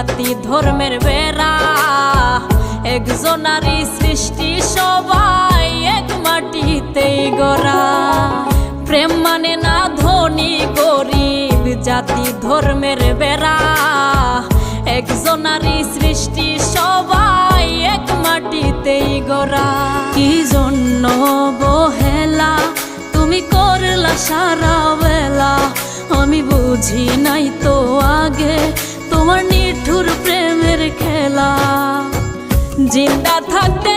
জাতি ধর্মের বেড়া, একজনারই সৃষ্টি সবাই এক মাটিতেই গড়া। প্রেম মানে না ধনী গরিব, জাতি ধর্মের বেড়া, একজনারই সৃষ্টি সবাই এক মাটিতেই গড়া। কি জন্য বহেলা তুমি করলা সারা বেলা, আমি বুঝি নাই তো আগে তোমার নিঠুর প্রেমের খেলা। জিন্দা থাকতে